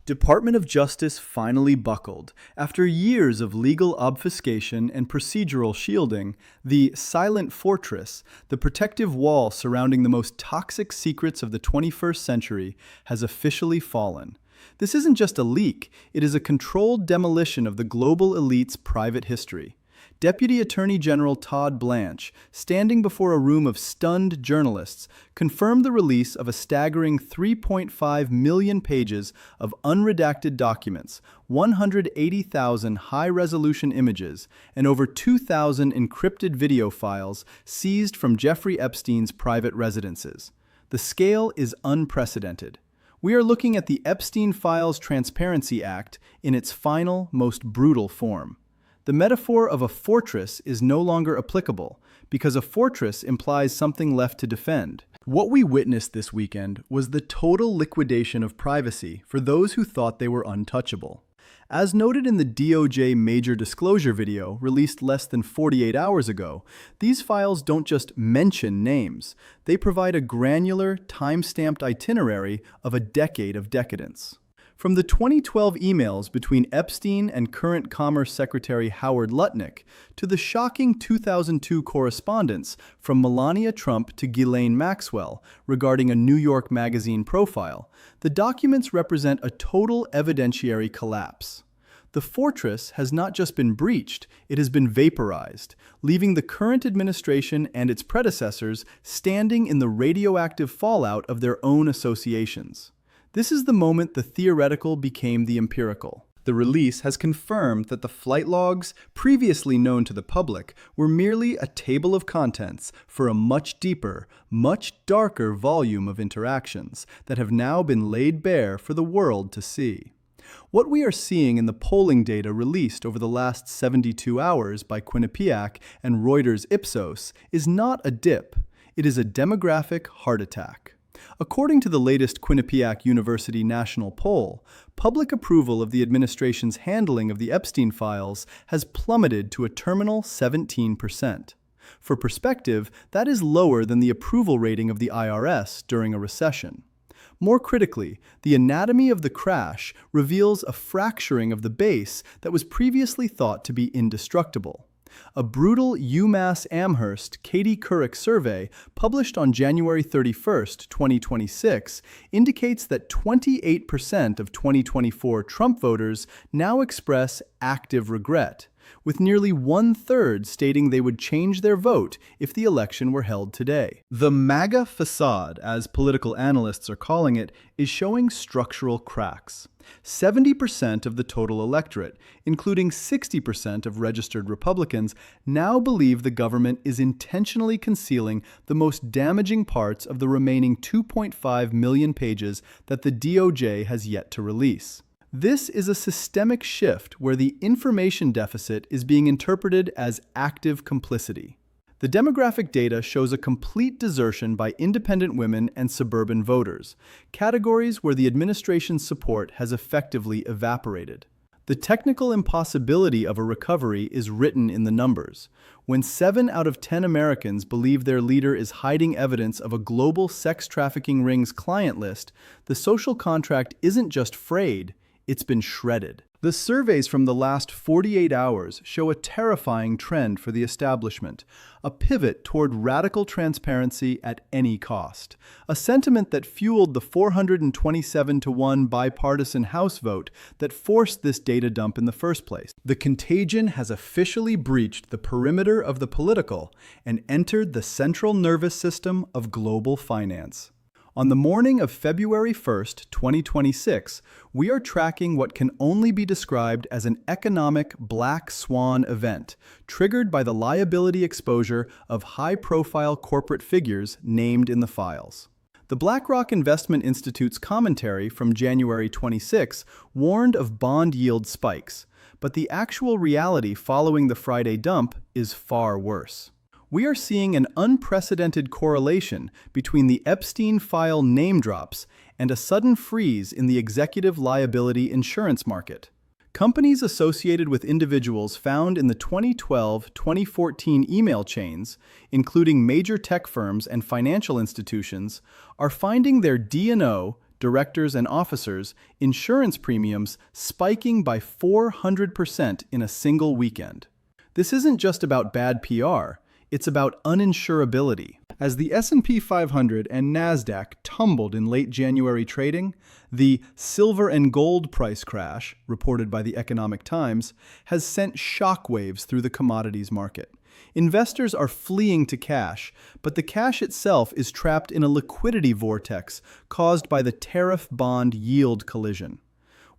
Department of Justice finally buckled. After years of legal obfuscation and procedural shielding, the silent fortress, the protective wall surrounding the most toxic secrets of the 21st century, has officially fallen. This isn't just a leak, it is a controlled demolition of the global elite's private history. Deputy Attorney General Todd Blanche, standing before a room of stunned journalists, confirmed the release of a staggering 3.5 million pages of unredacted documents, 180,000 high-resolution images, and over 2,000 encrypted video files seized from Jeffrey Epstein's private residences. The scale is unprecedented. We are looking at the Epstein Files Transparency Act in its final, most brutal form. The metaphor of a fortress is no longer applicable because a fortress implies something left to defend. What we witnessed this weekend was the total liquidation of privacy for those who thought they were untouchable. As noted in the DOJ major disclosure video released less than 48 hours ago, these files don't just mention names, they provide a granular, time-stamped itinerary of a decade of decadence. From the 2012 emails between Epstein and current Commerce Secretary Howard Lutnick to the shocking 2002 correspondence from Melania Trump to Ghislaine Maxwell regarding a New York Magazine profile, the documents represent a total evidentiary collapse. The fortress has not just been breached, it has been vaporized, leaving the current administration and its predecessors standing in the radioactive fallout of their own associations. This is the moment the theoretical became the empirical. The release has confirmed that the flight logs, previously known to the public, were merely a table of contents for a much deeper, much darker volume of interactions that have now been laid bare for the world to see. What we are seeing in the polling data released over the last 72 hours by Quinnipiac and Reuters Ipsos is not a dip, it is a demographic heart attack. According to the latest Quinnipiac University national poll, public approval of the administration's handling of the Epstein files has plummeted to a terminal 17%. For perspective, that is lower than the approval rating of the IRS during a recession. More critically, the anatomy of the crash reveals a fracturing of the base that was previously thought to be indestructible. A brutal UMass Amherst Katie Couric survey published on January 31, 2026, indicates that 28% of 2024 Trump voters now express active regret, with nearly one-third stating they would change their vote if the election were held today. The MAGA facade, as political analysts are calling it, is showing structural cracks. 70% of the total electorate, including 60% of registered Republicans, now believe the government is intentionally concealing the most damaging parts of the remaining 2.5 million pages that the DOJ has yet to release. This is a systemic shift where the information deficit is being interpreted as active complicity. The demographic data shows a complete desertion by independent women and suburban voters, categories where the administration's support has effectively evaporated. The technical impossibility of a recovery is written in the numbers. When 7 out of 10 Americans believe their leader is hiding evidence of a global sex trafficking ring's client list, the social contract isn't just frayed, it's been shredded. The surveys from the last 48 hours show a terrifying trend for the establishment, a pivot toward radical transparency at any cost, a sentiment that fueled the 427-1 bipartisan House vote that forced this data dump in the first place. The contagion has officially breached the perimeter of the political and entered the central nervous system of global finance. On the morning of February 1, 2026, we are tracking what can only be described as an economic black swan event, triggered by the liability exposure of high-profile corporate figures named in the files. The BlackRock Investment Institute's commentary from January 26 warned of bond yield spikes, but the actual reality following the Friday dump is far worse. We are seeing an unprecedented correlation between the Epstein file name drops and a sudden freeze in the executive liability insurance market. Companies associated with individuals found in the 2012-2014 email chains, including major tech firms and financial institutions, are finding their D&O, directors, and officers, insurance premiums spiking by 400% in a single weekend. This isn't just about bad PR, it's about uninsurability. As the S&P 500 and NASDAQ tumbled in late January trading, the silver and gold price crash, reported by the Economic Times, has sent shockwaves through the commodities market. Investors are fleeing to cash, but the cash itself is trapped in a liquidity vortex caused by the tariff bond yield collision.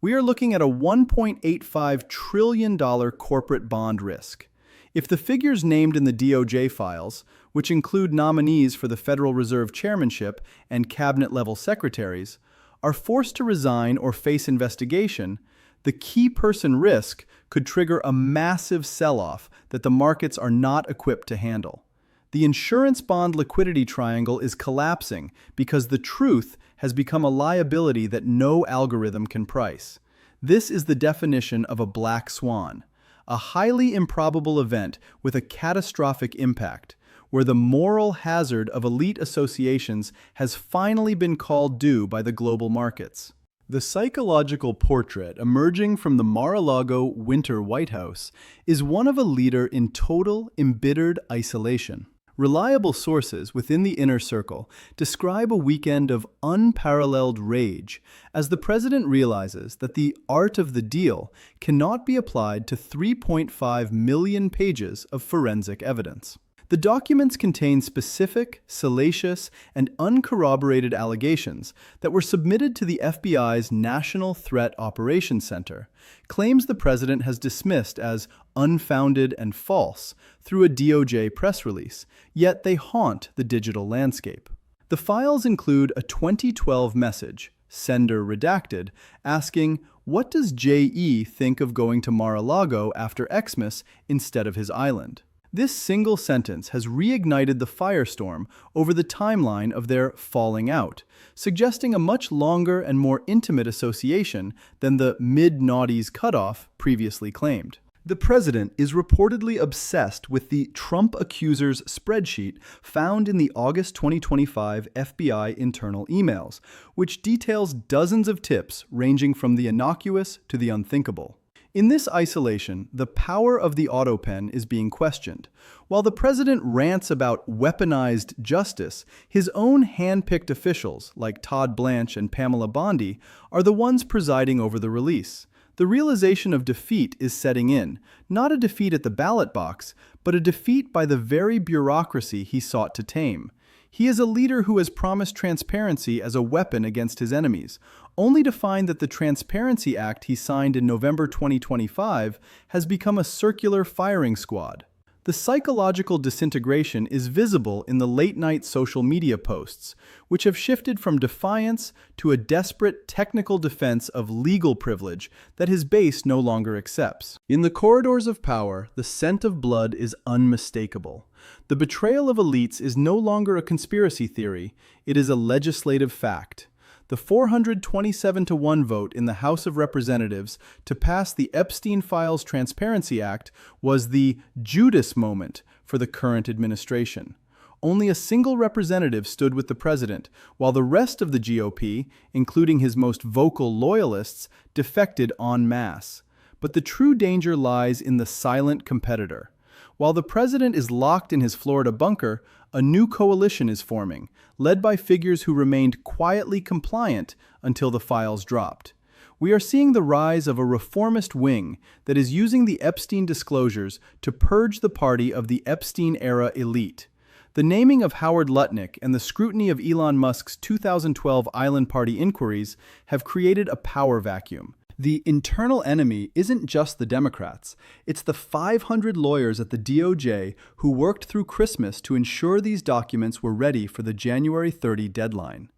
We are looking at a $1.85 trillion corporate bond risk. If the figures named in the DOJ files, which include nominees for the Federal Reserve chairmanship and cabinet-level secretaries, are forced to resign or face investigation, the key person risk could trigger a massive sell-off that the markets are not equipped to handle. The insurance bond liquidity triangle is collapsing because the truth has become a liability that no algorithm can price. This is the definition of a black swan, a highly improbable event with a catastrophic impact, where the moral hazard of elite associations has finally been called due by the global markets. The psychological portrait emerging from the Mar-a-Lago winter White House is one of a leader in total, embittered isolation. Reliable sources within the inner circle describe a weekend of unparalleled rage as the president realizes that the art of the deal cannot be applied to 3.5 million pages of forensic evidence. The documents contain specific, salacious, and uncorroborated allegations that were submitted to the FBI's National Threat Operations Center, claims the president has dismissed as unfounded and false through a DOJ press release, yet they haunt the digital landscape. The files include a 2012 message, sender redacted, asking, "What does J.E. think of going to Mar-a-Lago after Xmas instead of his island?" This single sentence has reignited the firestorm over the timeline of their falling out, suggesting a much longer and more intimate association than the mid-noughties cutoff previously claimed. The president is reportedly obsessed with the Trump accusers spreadsheet found in the August 2025 FBI internal emails, which details dozens of tips ranging from the innocuous to the unthinkable. In this isolation, the power of the autopen is being questioned. While the president rants about weaponized justice, his own hand-picked officials, like Todd Blanche and Pamela Bondi, are the ones presiding over the release. The realization of defeat is setting in, not a defeat at the ballot box, but a defeat by the very bureaucracy he sought to tame. He is a leader who has promised transparency as a weapon against his enemies, only to find that the Transparency Act he signed in November 2025 has become a circular firing squad. The psychological disintegration is visible in the late-night social media posts, which have shifted from defiance to a desperate technical defense of legal privilege that his base no longer accepts. In the corridors of power, the scent of blood is unmistakable. The betrayal of elites is no longer a conspiracy theory, it is a legislative fact. The 427-1 vote in the House of Representatives to pass the Epstein Files Transparency Act was the Judas moment for the current administration. Only a single representative stood with the president, while the rest of the GOP, including his most vocal loyalists, defected en masse. But the true danger lies in the silent competitor. While the president is locked in his Florida bunker, a new coalition is forming, led by figures who remained quietly compliant until the files dropped. We are seeing the rise of a reformist wing that is using the Epstein disclosures to purge the party of the Epstein-era elite. The naming of Howard Lutnick and the scrutiny of Elon Musk's 2012 Island Party inquiries have created a power vacuum. The internal enemy isn't just the Democrats. It's the 500 lawyers at the DOJ who worked through Christmas to ensure these documents were ready for the January 30 deadline.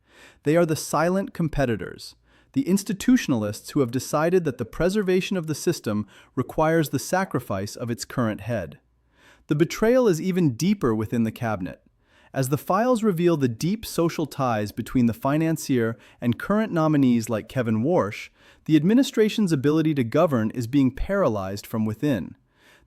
They are the silent competitors, the institutionalists who have decided that the preservation of the system requires the sacrifice of its current head. The betrayal is even deeper within the cabinet. As the files reveal the deep social ties between the financier and current nominees like Kevin Warsh, the administration's ability to govern is being paralyzed from within.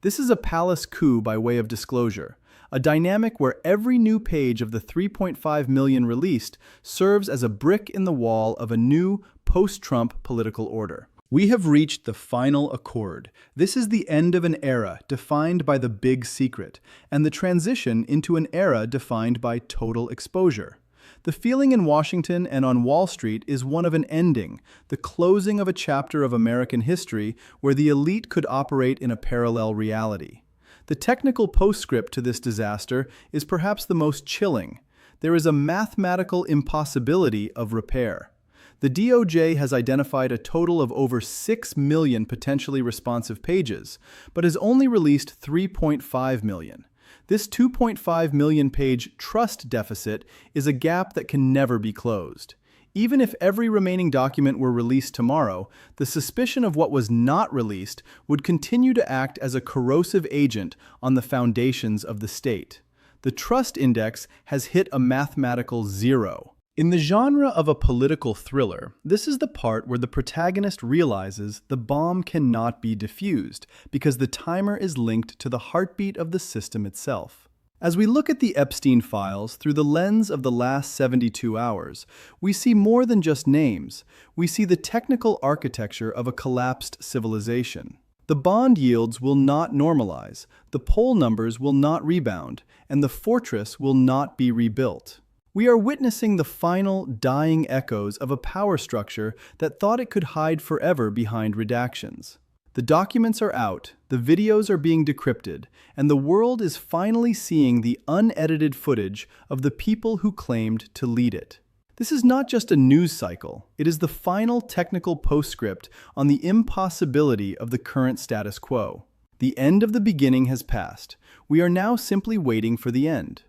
This is a palace coup by way of disclosure, a dynamic where every new page of the 3.5 million released serves as a brick in the wall of a new, post-Trump political order. We have reached the final accord. This is the end of an era defined by the big secret, and the transition into an era defined by total exposure. The feeling in Washington and on Wall Street is one of an ending, the closing of a chapter of American history where the elite could operate in a parallel reality. The technical postscript to this disaster is perhaps the most chilling. There is a mathematical impossibility of repair. The DOJ has identified a total of over 6 million potentially responsive pages, but has only released 3.5 million. This 2.5 million page trust deficit is a gap that can never be closed. Even if every remaining document were released tomorrow, the suspicion of what was not released would continue to act as a corrosive agent on the foundations of the state. The trust index has hit a mathematical zero. In the genre of a political thriller, this is the part where the protagonist realizes the bomb cannot be defused because the timer is linked to the heartbeat of the system itself. As we look at the Epstein files through the lens of the last 72 hours, we see more than just names. We see the technical architecture of a collapsed civilization. The bond yields will not normalize, the poll numbers will not rebound, and the fortress will not be rebuilt. We are witnessing the final, dying echoes of a power structure that thought it could hide forever behind redactions. The documents are out, the videos are being decrypted, and the world is finally seeing the unedited footage of the people who claimed to lead it. This is not just a news cycle, it is the final technical postscript on the impossibility of the current status quo. The end of the beginning has passed. We are now simply waiting for the end.